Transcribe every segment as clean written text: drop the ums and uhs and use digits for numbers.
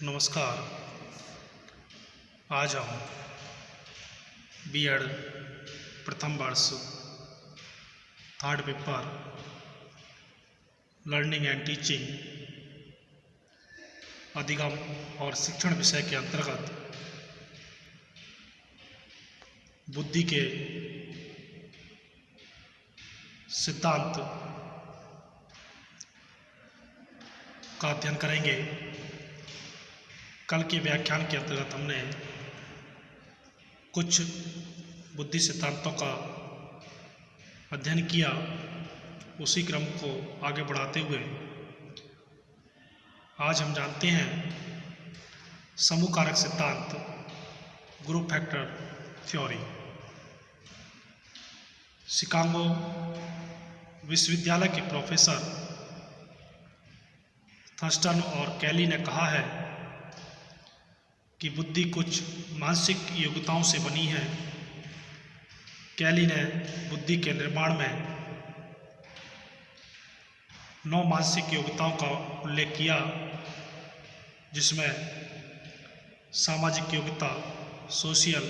नमस्कार। आज हम बीएड प्रथम वर्ष third paper learning and teaching अधिगम और शिक्षण विषय के अंतर्गत बुद्धि के सिद्धांत का अध्ययन करेंगे। कल के व्याख्यान के अंतर्गत हमने कुछ बुद्धि सिद्धांतों का अध्ययन किया। उसी क्रम को आगे बढ़ाते हुए आज हम जानते हैं समूह कारक सिद्धांत, ग्रुप फैक्टर थ्योरी। शिकागो विश्वविद्यालय के प्रोफेसर थर्स्टन और कैली ने कहा है कि बुद्धि कुछ मानसिक योग्यताओं से बनी है। कैली ने बुद्धि के निर्माण में 9 मानसिक योग्यताओं का उल्लेख किया, जिसमें सामाजिक योग्यता सोशल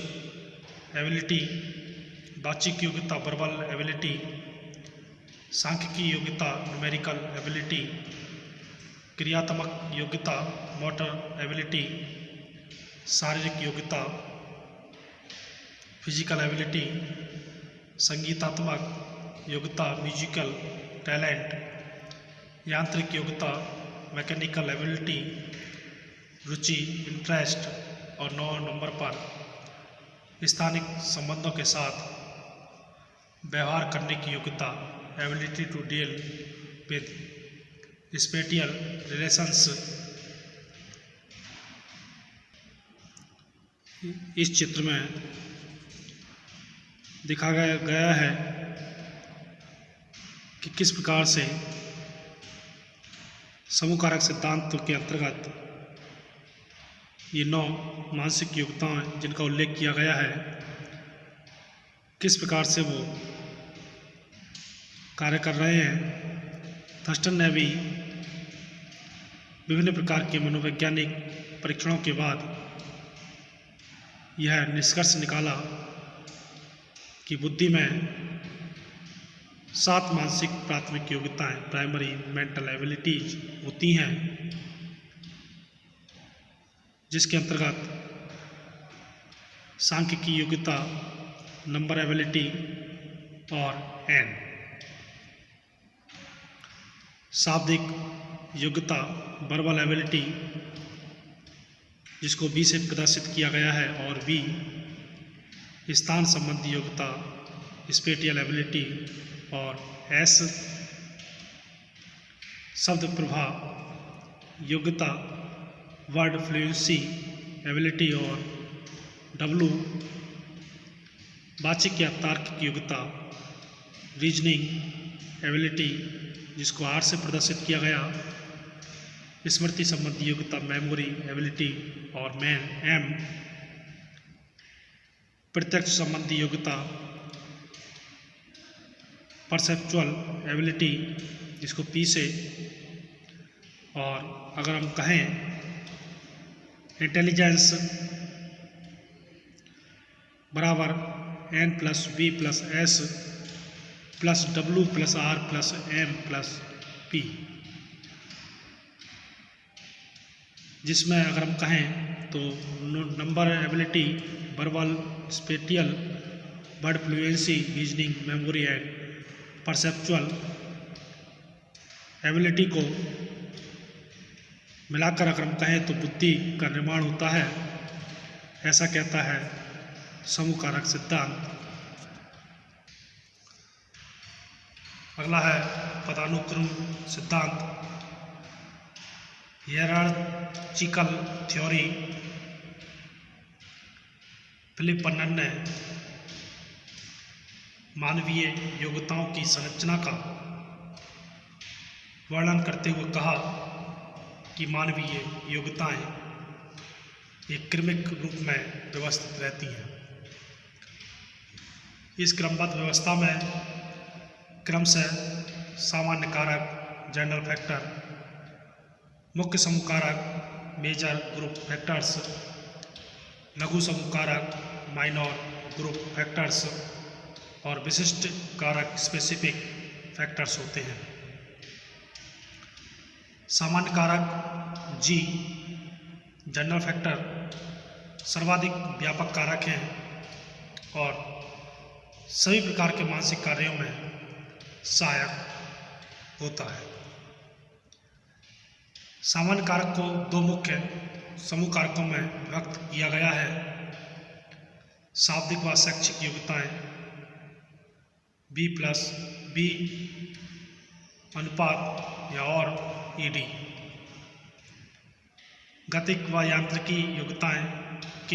एबिलिटी, वाचिक योग्यता वर्बल एबिलिटी, सांख्यिकी योग्यता न्यूमेरिकल एबिलिटी, क्रियात्मक योग्यता मोटर एबिलिटी, शारीरिक योग्यता फिजिकल एबिलिटी, संगीतात्मक योग्यता म्यूजिकल टैलेंट, यांत्रिक योग्यता मैकेनिकल एबिलिटी, रुचि इंटरेस्ट, और 9 नंबर पर स्थानिक संबंधों के साथ व्यवहार करने की योग्यता ability to deal with spatial relations. इस चित्र में दिखाया गया है कि किस प्रकार से समूह कारक सिद्धांत के अंतर्गत ये 9 मानसिक योग्यताएं जिनका उल्लेख किया गया है, किस प्रकार से वो कार्य कर रहे हैं। थर्स्टन ने भी विभिन्न प्रकार के मनोवैज्ञानिक परीक्षणों के बाद यह निष्कर्ष निकाला कि बुद्धि में 7 मानसिक प्राथमिक योग्यताएं प्राइमरी मेंटल एबिलिटीज होती हैं, जिसके अंतर्गत सांख्यिकी योग्यता, नंबर एबिलिटी और एन, शाब्दिक योग्यता वर्बल एबिलिटी, जिसको बी से प्रदर्शित किया गया है, और बी स्थान संबंधी योग्यता स्पेटियल एबिलिटी, और एस शब्द प्रभाव योग्यता वर्ड फ्लुएंसी एबिलिटी, और डब्ल्यू वाचिक या तार्किक योग्यता रीजनिंग एबिलिटी, जिसको आर से प्रदर्शित किया गया, स्मृति संबंधी योग्यता मेमोरी एबिलिटी, और एम प्रत्यक्ष संबंधी योग्यता परसेप्चुअल एबिलिटी, जिसको पी से, और अगर हम कहें इंटेलिजेंस बराबर N plus B plus S plus W plus R plus M plus P, जिसमें अगर हम कहें तो number ability verbal spatial word fluency reasoning memory and perceptual ability को मिलाकर अगर हम कहें तो बुद्धि का निर्माण होता है। ऐसा कहता है समूह कारक सिद्धांत। अगला है पदानुक्रम सिद्धांत, हियरार्चिकल थ्योरी। फिलिप पन्नन ने मानवीय योग्यताओं की संरचना का वर्णन करते हुए कहा कि मानवीय योग्यताएं एक क्रमिक रूप में व्यवस्थित रहती हैं। इस क्रमबद्ध व्यवस्था में क्रमशः सामान्य कारक जनरल फैक्टर, मुख्य समूह कारक मेजर ग्रुप फैक्टर्स, लघु समूह कारक माइनर ग्रुप फैक्टर्स और विशिष्ट कारक स्पेसिफिक फैक्टर्स होते हैं। सामान्य कारक जी जनरल फैक्टर सर्वाधिक व्यापक कारक हैं और सभी प्रकार के मानसिक कार्यों में सहायक होता है। सामान्य कारक को दो मुख्य समूह कारकों में विभक्त किया गया है, शाब्दिक व शैक्षिक योग्यताएं B+B अनुपात या और ED, गतिक व यांत्रिकी योग्यताएं K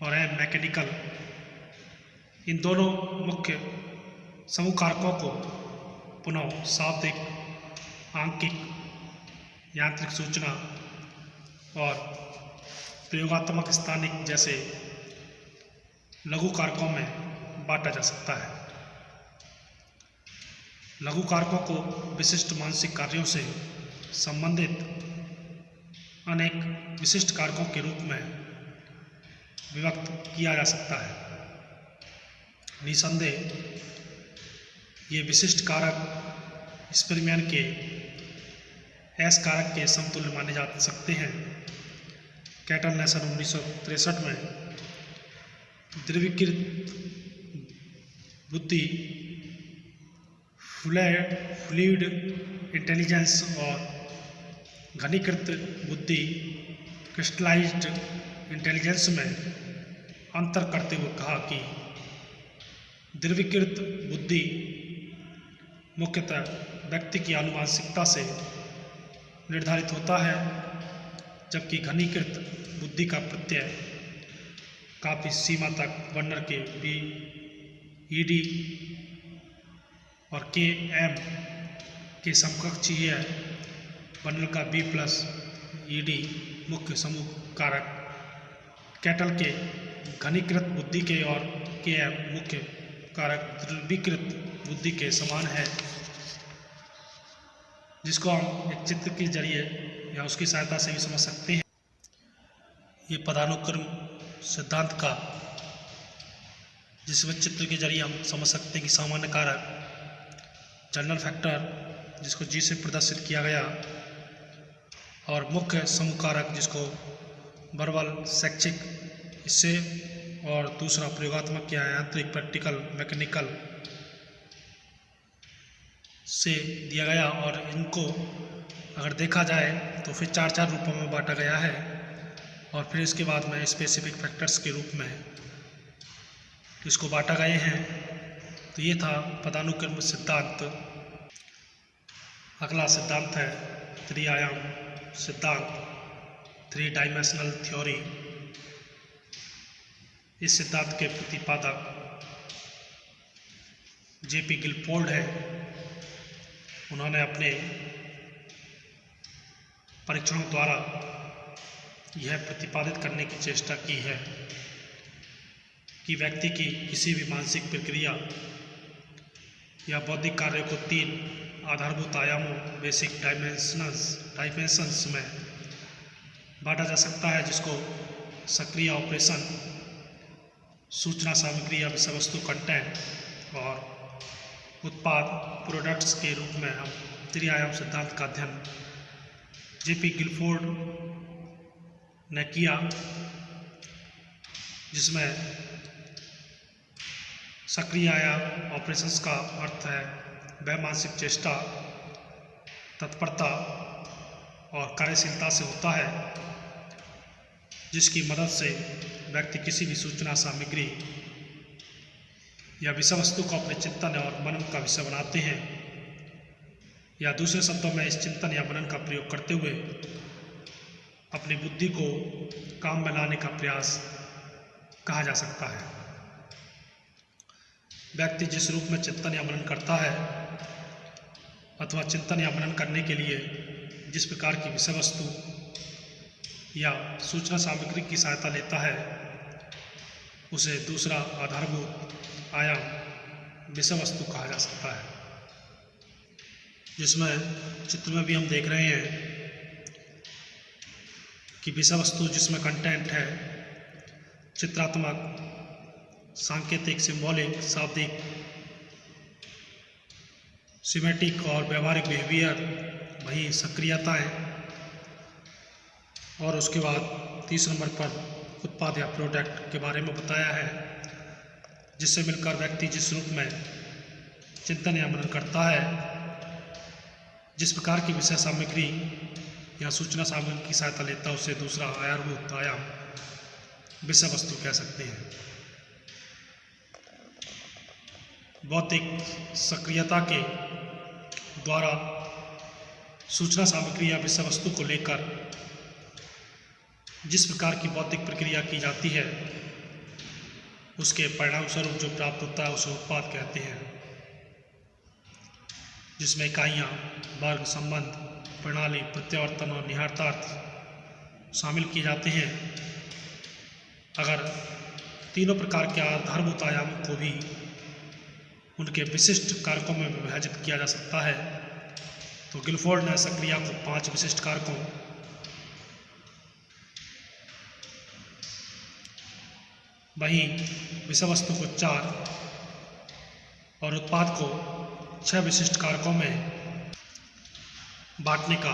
और M मैकेनिकल। इन दोनों मुख्य समूह कारकों को पुनः शाब्दिक, आंकिक, यांत्रिक सूचना और प्रयोगात्मक स्थानिक जैसे लघु कारकों में बांटा जा सकता है। लघु कारकों को विशिष्ट मानसिक कार्यों से संबंधित अनेक विशिष्ट कारकों के रूप में विभक्त किया जा सकता है। निसंदेह ये विशिष्ट कारक स्पिरमैन के एस कारक के समतुल्य माने जा सकते हैं। कैटल ने सन 1963 में द्रवीकृत बुद्धि, फ्लूइड इंटेलिजेंस और घनीकृत बुद्धि, क्रिस्टलाइज्ड इंटेलिजेंस में अंतर करते हुए कहा कि द्रवीकृत बुद्धि मुख्यतः व्यक्ति की आनुवांशिकता से निर्धारित होता है, जबकि घनीकृत बुद्धि का प्रत्यय काफ़ी सीमा तक वर्नर के ED और KM के समकक्ष ही है। वर्नर का B+ED मुख्य समूह कारक कैटल के घनीकृत बुद्धि के और KM मुख्य कारक द्रवीकृत बुद्धि के समान है, जिसको हम एक चित्र के जरिए या उसकी सहायता से भी समझ सकते हैं। ये पदानुक्रम सिद्धांत का, जिसमें चित्र के जरिए हम समझ सकते हैं कि सामान्य कारक जनरल फैक्टर जिसको G से प्रदर्शित किया गया और मुख्य समूह कारक जिसको वर्बल शैक्षिक इससे और दूसरा प्रयोगात्मक या यांत्रिक प्रैक्टिकल मैकेनिकल से दिया गया। और इनको अगर देखा जाए तो फिर चार चार रूपों में बांटा गया है और फिर इसके बाद में स्पेसिफिक फैक्टर्स के रूप में इसको बांटा गए हैं। तो ये था पदानुक्रम सिद्धांत। अगला सिद्धांत है त्रिआयाम सिद्धांत, 3 डायमेंशनल थ्योरी। इस सिद्धांत के प्रतिपादक J.P. गिलफोर्ड है। उन्होंने अपने परीक्षणों द्वारा यह प्रतिपादित करने की चेष्टा की है कि व्यक्ति की किसी भी मानसिक प्रक्रिया या बौद्धिक कार्य को 3 आधारभूत आयामों बेसिक डायमेंशंस में बांटा जा सकता है, जिसको सक्रिय ऑपरेशन, सूचना सामग्री या विषय वस्तु कंटेंट और उत्पाद प्रोडक्ट्स के रूप में हम त्रिआयाम सिद्धांत का अध्ययन J.P. गिलफोर्ड ने किया, जिसमें सक्रिय आयाम ऑपरेशंस का अर्थ है वह मानसिक चेष्टा, तत्परता और कार्यशीलता से होता है जिसकी मदद से व्यक्ति किसी भी सूचना सामग्री या विषय वस्तु को अपने चिंतन और मनन का विषय बनाते हैं, या दूसरे शब्दों में इस चिंतन या मनन का प्रयोग करते हुए अपनी बुद्धि को काम में लाने का प्रयास कहा जा सकता है। व्यक्ति जिस रूप में चिंतन या मनन करता है अथवा चिंतन या मनन करने के लिए जिस प्रकार की विषय वस्तु या सूचना सामग्री की सहायता लेता है, उसे दूसरा आधारभूत आयाम विषय वस्तु कहा जा सकता है, जिसमें चित्र में भी हम देख रहे हैं कि विषय वस्तु जिसमें कंटेंट है चित्रात्मक, सांकेतिक, सिंबॉलिक, शाब्दिक, सिमेटिक और व्यवहारिक बिहेवियर, वहीं सक्रियताएं, और उसके बाद 30 नंबर पर उत्पाद या प्रोडक्ट के बारे में बताया है, जिससे मिलकर व्यक्ति जिस रूप में चिंतन या मनन करता है, जिस प्रकार की विषय सामग्री या सूचना सामग्री की सहायता लेता है, उसे दूसरा आधारभूत आयाम विषय वस्तु कह सकते हैं। बौद्धिक सक्रियता के द्वारा सूचना सामग्री या विषय वस्तु को लेकर जिस प्रकार की बौद्धिक प्रक्रिया की जाती है, उसके परिणाम स्वरूप जो प्राप्त होता है उसे उत्पाद कहते हैं, जिसमें इकाइयाँ, वर्ग, संबंध, प्रणाली, प्रत्यावर्तन और निहितार्थ शामिल किए जाते हैं। अगर तीनों प्रकार के आधारभूत आयामों को भी उनके विशिष्ट कारकों में विभाजित किया जा सकता है, तो गिलफोर्ड ने सक्रिया को 5 विशिष्ट कारकों वहीं विषय वस्तु को 4 और उत्पाद को 6 विशिष्ट कारकों में बांटने का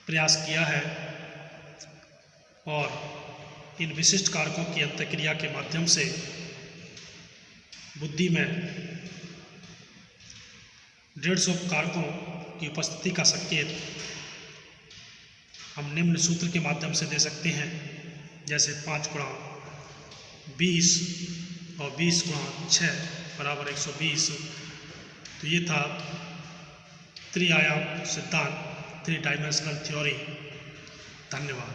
प्रयास किया है, और इन विशिष्ट कारकों की अंतःक्रिया के माध्यम से बुद्धि में 150 कारकों की उपस्थिति का संकेत हम निम्न सूत्र के माध्यम से दे सकते हैं, जैसे 5 गुणा 20 और 20 गुणा 6 बराबर 120। तो ये था त्रि आयाम सिद्धांत, 3 डायमेंशनल थ्योरी। धन्यवाद।